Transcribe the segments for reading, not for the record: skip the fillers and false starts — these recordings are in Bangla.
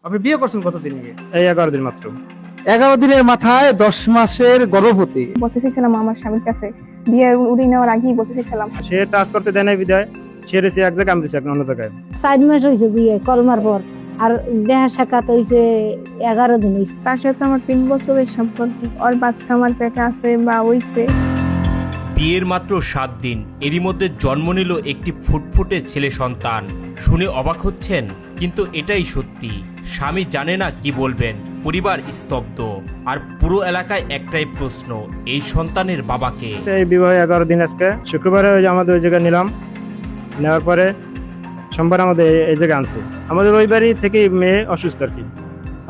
আপনি বিয়ে করছেন কতদিন আগে? এই 11 দিন মাত্র। 11 দিনের মাথায় 10 মাসের গর্ভবতী। বলতে চাইছিলাম আমার স্বামীর কাছে, বিয়ের উড়ে নেওয়ার আগেই বলতে চাইছিলাম। সে টাচ করতে দেয় না বিদায়, সে রেছে এক জায়গায়, আমি রেছি অন্য জায়গায়। 4 মাস হয়েছে বিয়ে কলমার পর, আর দেহা সাক্ষাৎ হয়েছে 11 দিন হয়েছে। তার সাথে আমার 3 বছরের সম্পর্ক। ওর বাচ্চা আমার পেটে আছে বা হইছে। বিয়ের মাত্র 7 দিন, এরই মধ্যে জন্ম নিল একটি ফুটফুটে ছেলে সন্তান। শুনে অবাক হচ্ছেন, কিন্তু এটাই সত্যি। স্বামী জানে না কি বলবেন, পরিবার স্তব্ধ, আর পুরো এলাকায় একটাই প্রশ্ন, এই সন্তানের বাবাকে। এই বিবাহ 11 দিন, আজকে শুক্রবারে ওই যে আমাদের ওই জায়গায় নিলাম, নেওয়ার পরে সোমবার আমাদের এই জায়গায় আনছি। আমাদের ওই বাড়ি থেকে মেয়ে অসুস্থ আর কি।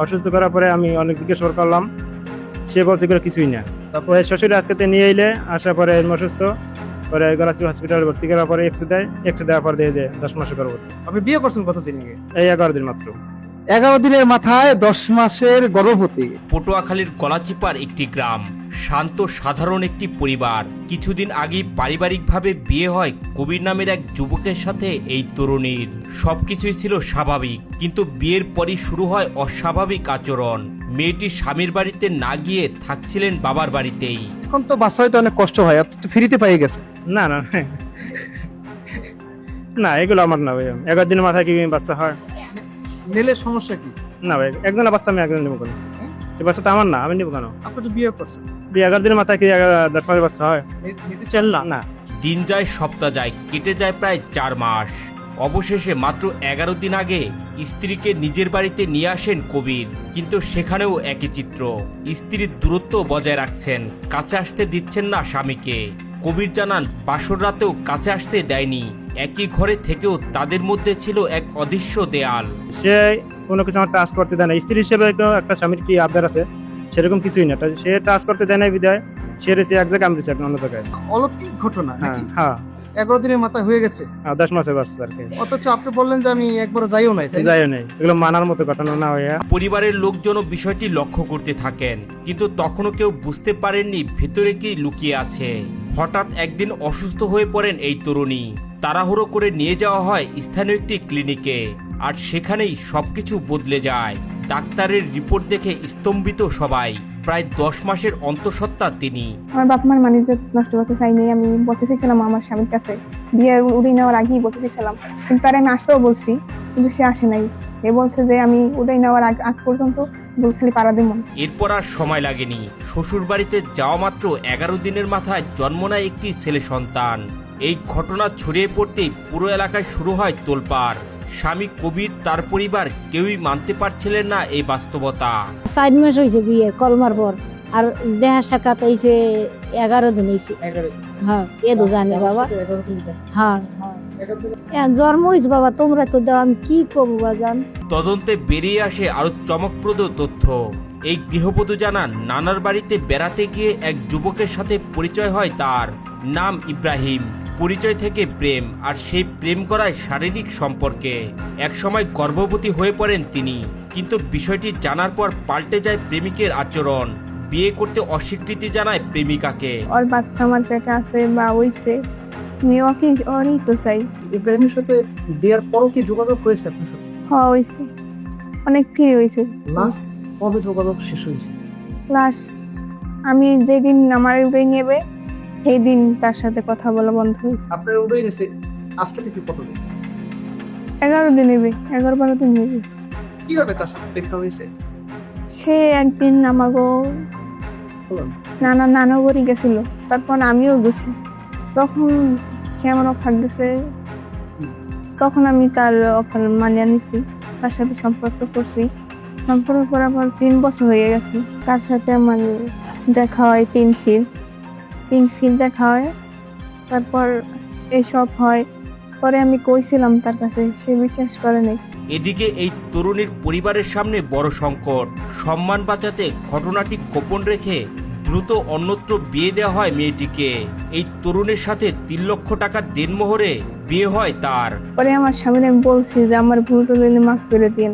অসুস্থ করার পরে আমি অনেক জিজ্ঞেস করলাম, সে বলছে এগুলো কিছুই না। তারপরে শ্বশুরে আজকে নিয়ে এলে, আসার পরে অসুস্থ, পরে গলাচি হসপিটালে ভর্তি করার পরে এক্স দেওয়ার পর দিয়ে 10 মাসে গর্ভবতী। আপনি বিয়ে করছেন কতদিন আগে? এই 11 দিন মাত্র। 11 দিনের মাথায় 10 মাসের গর্ভবতী। পটুয়াখালীর গলাচিপার একটি গ্রাম, শান্ত সাধারণ একটি পরিবার। কিছুদিন আগেই পারিবারিকভাবে বিয়ে হয় কবির নামের এক যুবকের সাথে এই তরুণীর। সবকিছুই ছিল স্বাভাবিক, কিন্তু বিয়ের পরই শুরু হয় অস্বাভাবিক আচরণ। মেয়েটি স্বামীর বাড়িতে না গিয়ে থাকছিলেন বাবার বাড়িতেই। এখন তো বাচ্চা হয়তো অনেক কষ্ট হয়, তো ফ্রিতে পেয়ে গেছে। না না না, এগুলো আমার না ভাই। 11 দিনের মাথায় কি বাচ্চা হয়? নিলে সমস্যা কি? না ভাই, একজনের বাচ্চা আমি একজন নেবো কেন? এই বাচ্চাটা আমার না, আমি নেবো কেন? আপনি তো বিয়ে করছেন, 11 দিনের মাথায় কি 10 মাসের বাচ্চা হয়? নিতে চান না? না। দিন যায়, সপ্তাহ যায়, কেটে যায় প্রায় 4 মাস। অবশেষে মাত্র 11 দিন আগে স্ত্রীকে নিজের বাড়িতে নিয়ে আসেন কবির, কিন্তু সেখানেও একই চিত্র। স্ত্রীর দূরত্ব বজায় রাখছেন, কাছে আসতে দিচ্ছেন না স্বামীকে। কবির জানান, বাসর রাতেও কাছে আসতে দেয়নি। একই ঘরে থেকেও তাদের মধ্যে ছিল এক অদৃশ্য দেয়াল। সে কোনো কিছু আমার টাচ করতে দেয় না। স্ত্রী হিসেবে একটা স্বামীর কি আবদার আছে, সেরকম কিছুই না। সে টাচ করতে দেয় না বিদায়, সে রেছে এক জায়গায়, আমি রেছি অন্য জায়গায়। অলৌকিক ঘটনা হ্যাঁ নাকি? হ্যাঁ, 11 দিনের মাথায় হয়ে গেছে, 10 মাসের বাচ্চা আর কি। অথচ আপনি বললেন যে আমি একবার যাইও নাই, তাই না? যাইও নেই, এগুলো মানার মতো ঘটনা না হইয়া। পরিবারের লোকজনও বিষয়টি লক্ষ্য করতে থাকেন, কিন্তু তখনও কেউ বুঝতে পারেননি ভেতরে কি লুকিয়ে আছে। হঠাৎ একদিন অসুস্থ হয়ে পড়েন এই তরুণী। তাড়াহুড়ো করে নিয়ে যাওয়া হয় স্থানীয় একটি ক্লিনিকে, আর সেখানেই সবকিছু বদলে যায়। ডাক্তারের রিপোর্ট দেখে স্তম্ভিত সবাই। প্রায় 10 মাসের অন্তঃসত্ত্বা তিনি। আমার বাপ মার মানিজ্জত নষ্ট করতে চাইনি। আমি বলতে চাইছিলাম আমার স্বামীর কাছে, বিয়ের উড়ে নেওয়ার আগেই বলতে চাইছিলাম। কিন্তু তার আমি আসতেও বলছি, কিন্তু সে আসে নাই। এ বলছে যে আমি উড়ে নেওয়ার আগ পর্যন্ত খালি পাড়া দেব। এরপর আর সময় লাগেনি। শ্বশুর বাড়িতে যাওয়া মাত্র 11 দিনের মাথায় জন্ম নেয় একটি ছেলে সন্তান। এই ঘটনা ছড়িয়ে পড়তেই পুরো এলাকায় শুরু হয় তোলপাড়। স্বামী কবির, তার পরিবার কেউই মানতে পারছিলেন না এই বাস্তবতা। 4 মাস হয়েছে বিয়ে কলমার পর, আর দেহা সাক্ষাৎ হয়েছে 11 দিন হয়েছে। 11 হ্যাঁ, এ তো জানি বাবা। 11 দিনটা। হ্যাঁ 11 দিন। জন্ম হয়েছে বাবা, তোমরা তো দাও, আমি কি করবো বাজান। তদন্তে বেরিয়ে আসে আরো চমকপ্রদ তথ্য। এই গৃহবধূ জানান, নানার বাড়িতে বেড়াতে গিয়ে এক যুবকের সাথে পরিচয় হয় তার। নাম ইব্রাহিম। পরিচয় থেকে প্রেম, আর সেই প্রেম করায় শারীরিক সম্পর্কে। একসময় গর্ভবতী হয়ে পড়েন তিনি, কিন্তু বিষয়টি জানার পর পাল্টে যায় প্রেমিকের আচরণ। বিয়ে করতে অস্বীকৃতি জানায় প্রেমিকাকে। ওর বাচ্চা আমার পেটে আছে বা হইছে, আমি ওরই তো চাই। ইব্রাহিমের সাথে দেওয়ার পরও কি যোগাযোগ হয়েছে আপনার সাথে? হইছে, অনেক ফ্রি হয়েছে। লাস্ট কবে যোগাযোগ শেষ হয়েছে? লাস্ট আমি যেদিন আমার উড়ে নেবে সেই দিন তার সাথে কথা বলা বন্ধ হয়েছে। আপনার উড়ে গেছে আজকে থেকে কতদিন? 11 দিন হবে, 11-12 দিন হয়েছে। কিভাবে তার সাথে দেখা হয়েছে? সে একদিন আমাগো বলুন। নানাগরি গেছিল, তারপর আমিও গেছি। তখন সে আমার অফার দিছে, তখন আমি তার অফার মানিয়ে নিছি, তার সাথে সম্পর্ক করছি। সম্পর্ক করার পর 3 বছর হয়ে গেছে। তার সাথে আমার দেখা হয় 3 ফির দেখা হয়। তারপর এসব হয়। পরে আমি কইছিলাম তার কাছে, সে বিশ্বাস করে নাই। এদিকে এই তরুণীর পরিবারের সামনে বড় সংকট। সম্মান বাঁচাতে ঘটনাটি গোপন রেখে দ্রুত অন্যত্র বিয়ে দেওয়া হয় মেয়েটিকে। এই তরুণের সাথে 3 লক্ষ টাকার দেনমোহরে বিয়ে হয় তার। পরে আমার স্বামীর আমি বলছি যে আমার ভুল টুল মাফ করে দিন।